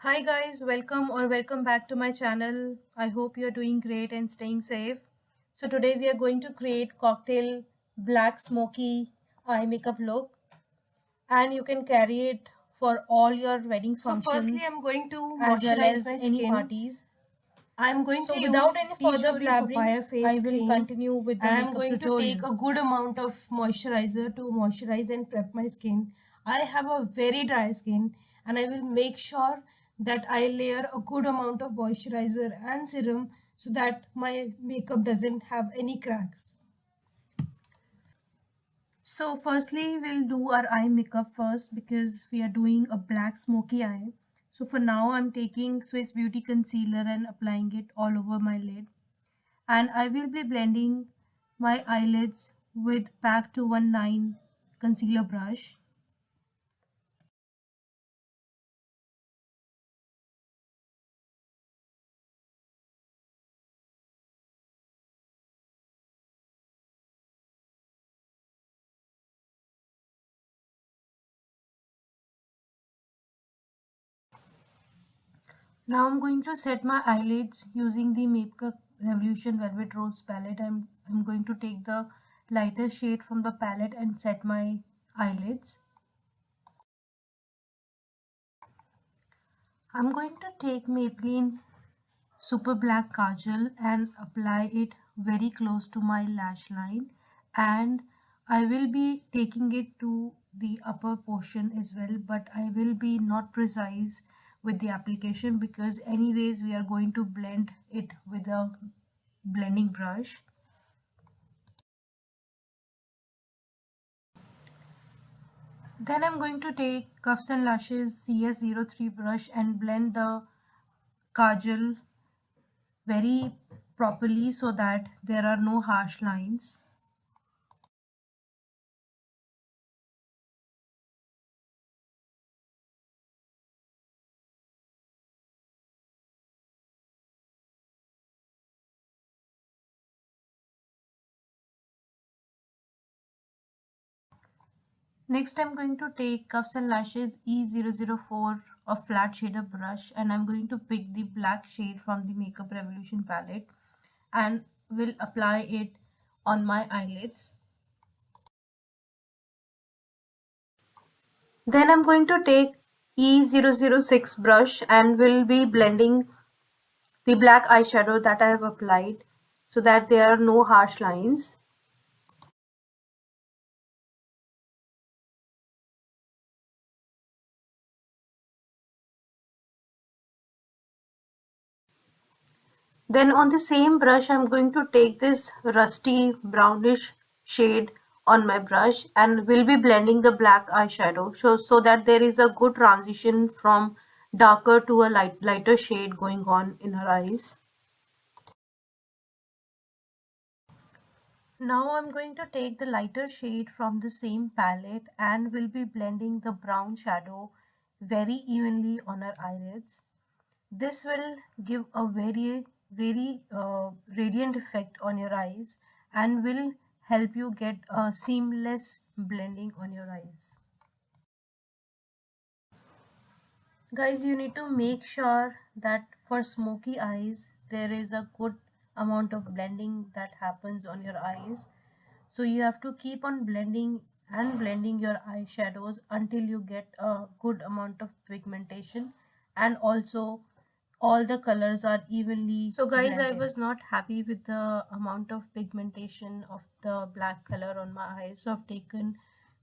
Hi guys, welcome back to my channel. I hope you're doing great and staying safe. So today we are going to create cocktail black smoky eye makeup look, and you can carry it for all your wedding So firstly, functions I'm going to as well moisturize as my any skin. parties. I'm going So to without use any further T-Jolie blabbering, Papaya I Face will Cream, continue with the and I'm makeup going to take tutorial. a good amount of moisturizer to moisturize and prep my skin. I have a very dry skin, and I will make sure that I layer a good amount of moisturizer and serum so that my makeup doesn't have any cracks. So firstly, we'll do our eye makeup first because we are doing a black smoky eye. So for now, I'm taking Swiss Beauty Concealer and applying it all over my lid. And I will be blending my eyelids with PAC 219 concealer brush. Now I'm going to set my eyelids using the Makeup Revolution Velvet Rose palette. I'm going to take the lighter shade from the palette and set my eyelids. I'm going to take Maybelline Super Black Kajal and apply it very close to my lash line, and I will be taking it to the upper portion as well, but I will be not precise with the application because anyways we are going to blend it with a blending brush. Then I'm going to take Cuffs and Lashes CS03 brush and blend the kajal very properly so that there are no harsh lines. Next, I'm going to take Cuffs and Lashes E004, a flat shader brush, and I'm going to pick the black shade from the Makeup Revolution palette and will apply it on my eyelids. Then I'm going to take E006 brush and will be blending the black eyeshadow that I have applied so that there are no harsh lines. Then on the same brush, I'm going to take this rusty brownish shade on my brush and will be blending the black eyeshadow so that there is a good transition from darker to a lighter shade going on in her eyes. Now I'm going to take the lighter shade from the same palette and will be blending the brown shadow very evenly on her eyelids. This will give a very radiant effect on your eyes and will help you get a seamless blending on your eyes. Guys, you need to make sure that for smoky eyes, there is a good amount of blending that happens on your eyes. So you have to keep on blending and blending your eyeshadows until you get a good amount of pigmentation, and also all the colors are evenly so guys, I was not happy with the amount of pigmentation of the black color on my eyes, so I've taken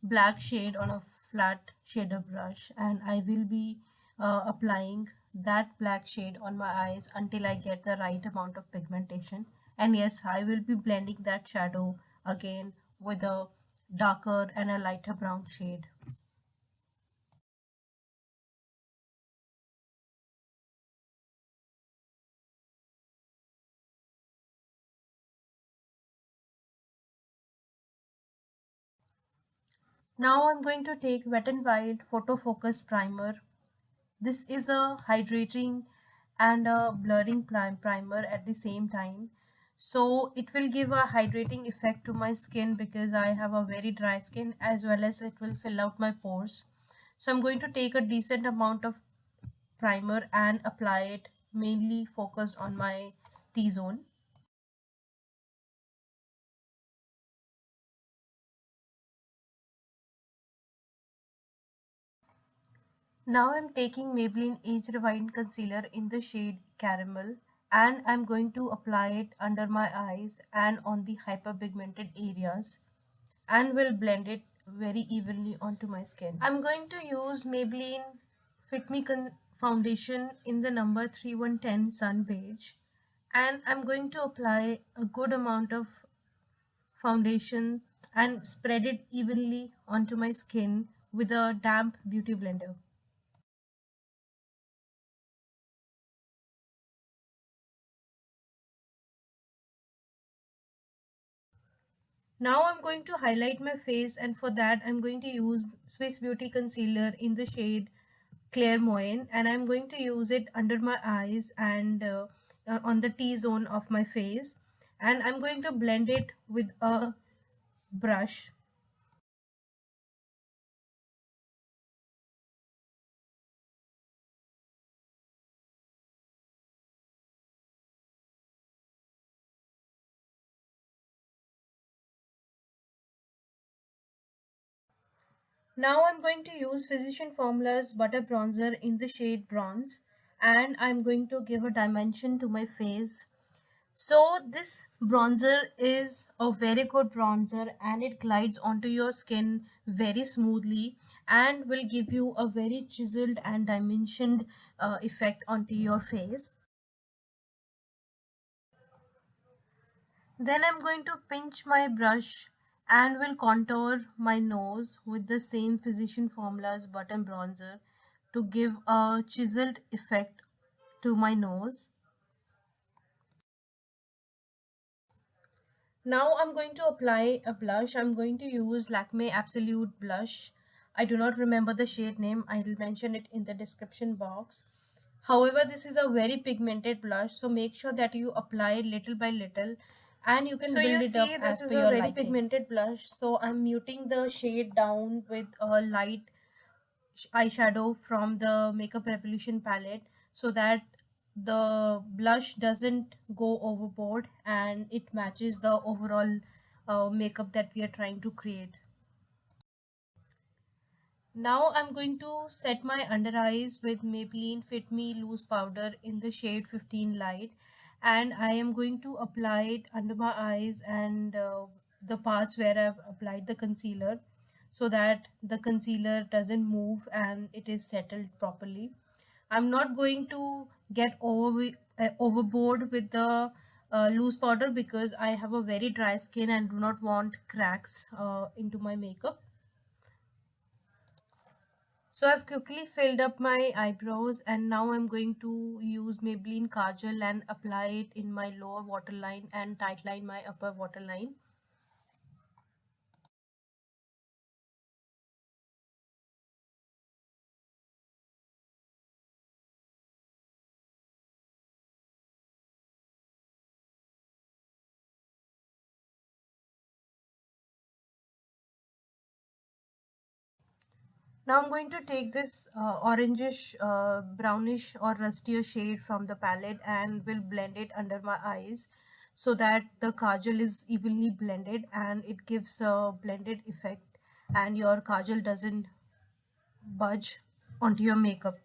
black shade on a flat shader brush and I will be applying that black shade on my eyes until I get the right amount of pigmentation. And yes, I will be blending that shadow again with a darker and a lighter brown shade. Now I'm going to take Wet n Wild Photo Focus Primer. This is a hydrating and a blurring primer at the same time. So it will give a hydrating effect to my skin because I have a very dry skin, as well as it will fill out my pores. So I'm going to take a decent amount of primer and apply it mainly focused on my T-zone. Now I'm taking Maybelline Age Rewind Concealer in the shade Caramel, and I'm going to apply it under my eyes and on the hyperpigmented areas, and will blend it very evenly onto my skin. I'm going to use Maybelline Fit Me foundation in the number 3110 Sun Beige, and I'm going to apply a good amount of foundation and spread it evenly onto my skin with a damp beauty blender. Now I'm going to highlight my face, and for that I'm going to use Swiss Beauty concealer in the shade Clairvoyant, and I'm going to use it under my eyes and on the T-zone of my face, and I'm going to blend it with a brush. Now I'm going to use Physician Formula's Butter Bronzer in the shade Bronze, and I'm going to give a dimension to my face. So this bronzer is a very good bronzer, and it glides onto your skin very smoothly and will give you a very chiseled and dimensioned effect onto your face. Then I'm going to pinch my brush and will contour my nose with the same Physician Formula's Button Bronzer to give a chiseled effect to my nose. Now I'm going to apply a blush. I'm going to use Lakme Absolute Blush. I do not remember the shade name. I will mention it in the description box. However, this is a very pigmented blush, so make sure that you apply it little by little, and you can So build you it up see, as this is per a your very liking. Pigmented blush, so I'm muting the shade down with a light eyeshadow from the Makeup Revolution palette so that the blush doesn't go overboard and it matches the overall makeup that we are trying to create. Now I'm going to set my under eyes with Maybelline Fit Me Loose Powder in the shade 15 Light, and I am going to apply it under my eyes and the parts where I've applied the concealer so that the concealer doesn't move and it is settled properly. I'm not going to get overboard with the loose powder because I have a very dry skin and do not want cracks into my makeup. So I've quickly filled up my eyebrows, and now I'm going to use Maybelline Kajal and apply it in my lower waterline and tightline my upper waterline. Now I'm going to take this orangish, brownish or rustier shade from the palette and will blend it under my eyes so that the kajal is evenly blended and it gives a blended effect and your kajal doesn't budge onto your makeup.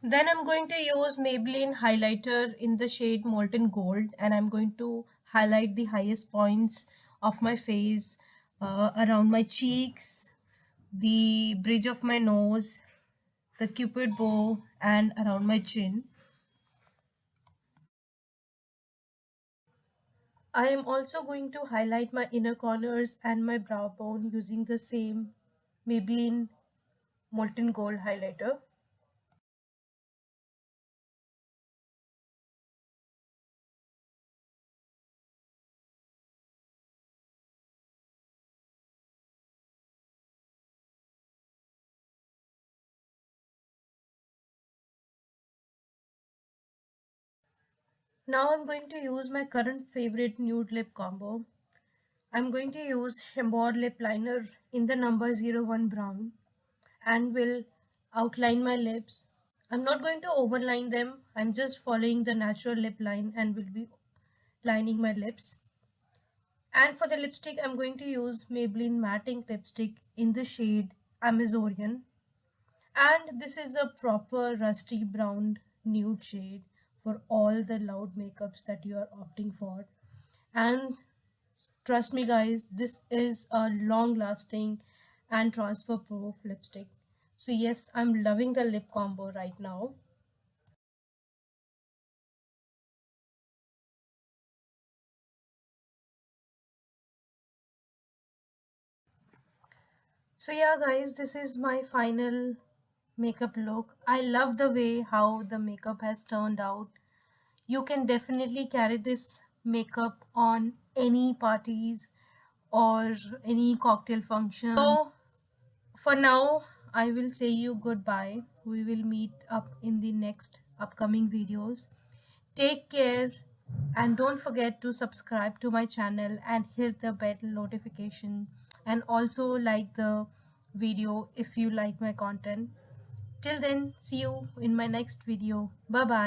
Then I'm going to use Maybelline highlighter in the shade Molten Gold, and I'm going to highlight the highest points of my face, around my cheeks, the bridge of my nose, the cupid bow, and around my chin. I am also going to highlight my inner corners and my brow bone using the same Maybelline Molten Gold highlighter. Now I'm going to use my current favorite nude lip combo. I'm going to use Embord lip liner in the number 01 brown and will outline my lips. I'm not going to overline them. I'm just following the natural lip line and will be lining my lips. And for the lipstick, I'm going to use Maybelline Matte Ink lipstick in the shade Amazonian. And this is a proper rusty brown nude shade for all the loud makeups that you are opting for. And trust me, guys, this is a long lasting and transfer proof lipstick. So, yes, I'm loving the lip combo right now. So, yeah, guys, this is my final makeup look. I love the way how the makeup has turned out. You can definitely carry this makeup on any parties or any cocktail function. So, for now, I will say you goodbye. We will meet up in the next upcoming videos. Take care and don't forget to subscribe to my channel and hit the bell notification and also like the video if you like my content. Till then, see you in my next video. Bye bye.